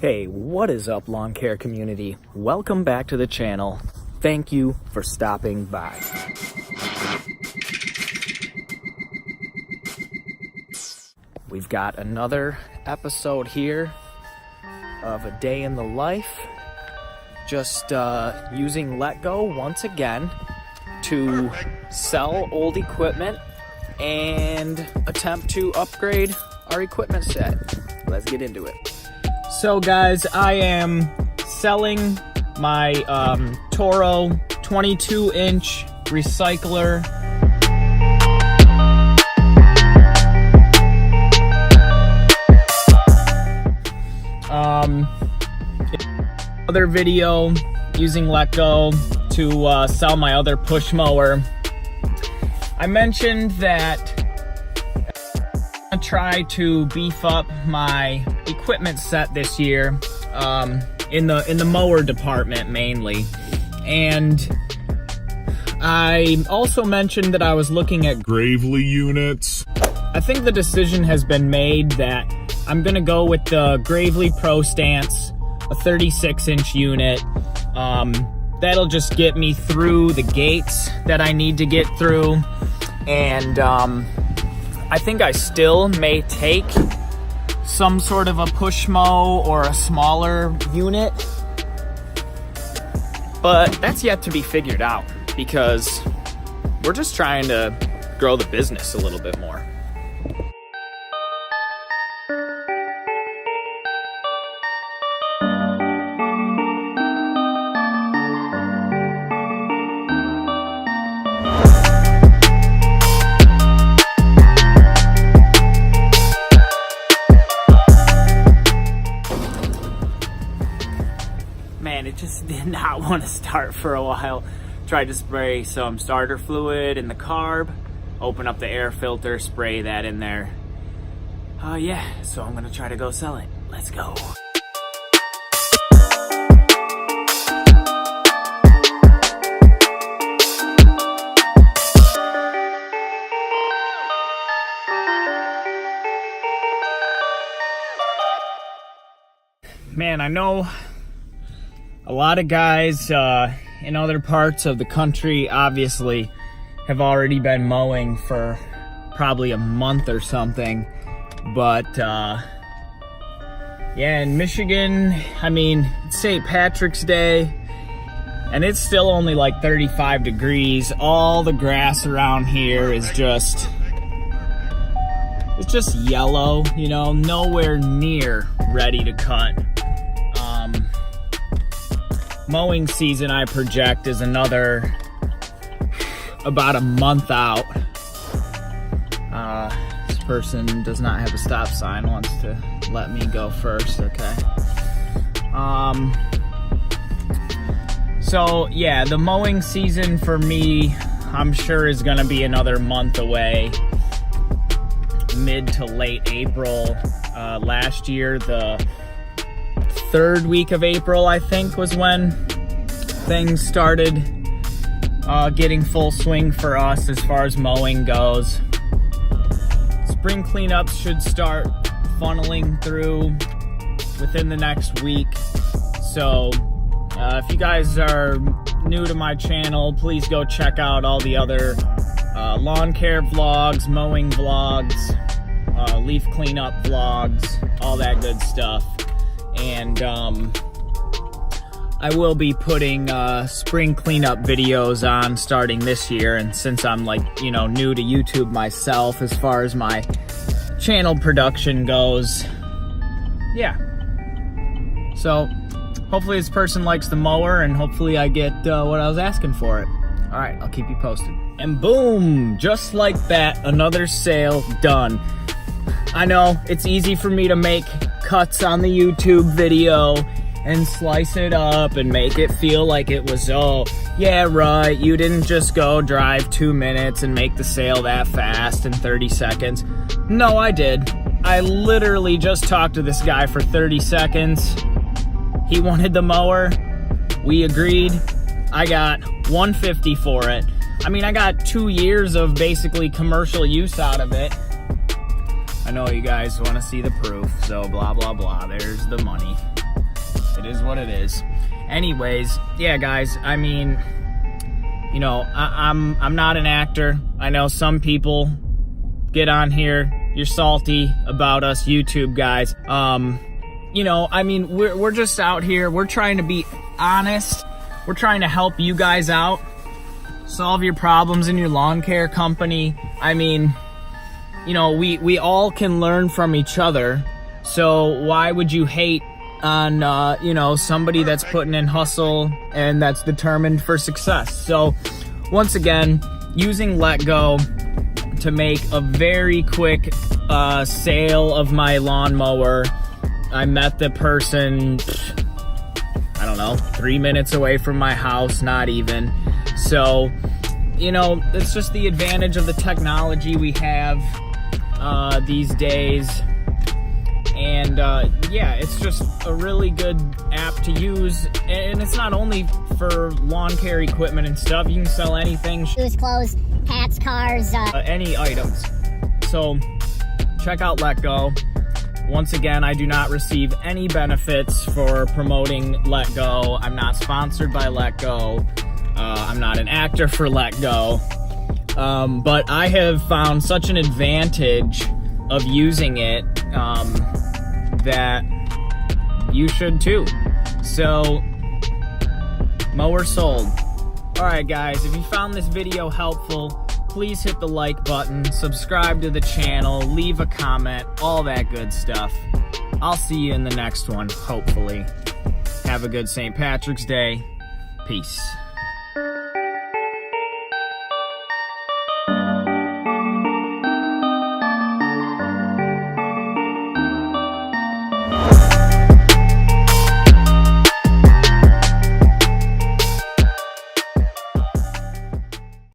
Hey, what is up, lawn care community? Welcome back to the channel. Thank you for stopping by. We've got another episode here of a day in the life. Just using Letgo once again to sell old equipment and attempt to upgrade our equipment set. Let's get into it. So guys, I am selling my Toro 22-inch recycler. Other video using Letgo to sell my other push mower. I mentioned that I try to beef up my equipment set this year in the mower department mainly, and I also mentioned that I was looking at Gravely units. I think the decision has been made that I'm gonna go with the Gravely Pro Stance, a 36-inch unit. That'll just get me through the gates that I need to get through, and I think I still may take some sort of a push mow or a smaller unit, but that's yet to be figured out because we're just trying to grow the business a little bit more. Man, it just did not want to start for a while. Tried to spray some starter fluid in the carb, open up the air filter, spray that in there. Yeah, so I'm gonna try to go sell it. Let's go. Man, I know a lot of guys in other parts of the country obviously have already been mowing for probably a month or something, but yeah, in Michigan, I mean, it's St. Patrick's Day and it's still only like 35 degrees. All the grass around here is just, it's just yellow, you know, nowhere near ready to cut. Mowing season, I project, is another about a month out. This person does not have a stop sign, wants to let me go first, okay. So yeah, the mowing season for me, I'm sure is gonna be another month away, mid to late April. Last year, the third week of April, I think, was when things started getting full swing for us as far as mowing goes. Spring cleanups should start funneling through within the next week. So if you guys are new to my channel, please go check out all the other lawn care vlogs, mowing vlogs, leaf cleanup vlogs, all that good stuff. And I will be putting spring cleanup videos on starting this year, and since I'm like, you know, new to YouTube myself as far as my channel production goes, yeah. So hopefully this person likes the mower and hopefully I get what I was asking for it. All right, I'll keep you posted. And boom, just like that, another sale done. I know it's easy for me to make cuts on the YouTube video and slice it up and make it feel like it was, oh, yeah, right, you didn't just go drive 2 minutes and make the sale that fast in 30 seconds. No, I did. I literally just talked to this guy for 30 seconds. He wanted the mower. We agreed. I got $150 for it. I mean, I got 2 years of basically commercial use out of it. I know you guys want to see the proof, so blah, blah, blah. There's the money. It is what it is. Anyways, yeah, guys, I mean, you know, I'm not an actor. I know some people get on here, you're salty about us YouTube guys. You know, I mean, we're just out here, we're trying to be honest. We're trying to help you guys out, solve your problems in your lawn care company. I mean, you know, we all can learn from each other. So why would you hate on, you know, somebody that's putting in hustle and that's determined for success? So once again, using Letgo to make a very quick sale of my lawnmower. I met the person, I don't know, 3 minutes away from my house, not even. So, you know, it's just the advantage of the technology we have these days. And yeah, it's just a really good app to use. And it's not only for lawn care equipment and stuff. You can sell anything. Shoes, clothes, hats, cars. Any items. So check out Letgo. Once again, I do not receive any benefits for promoting Letgo. I'm not sponsored by Letgo. I'm not an actor for Letgo. But I have found such an advantage of using it that you should too. So, mower sold. Alright guys, if you found this video helpful, please hit the like button, subscribe to the channel, leave a comment, all that good stuff. I'll see you in the next one, hopefully. Have a good St. Patrick's Day. Peace.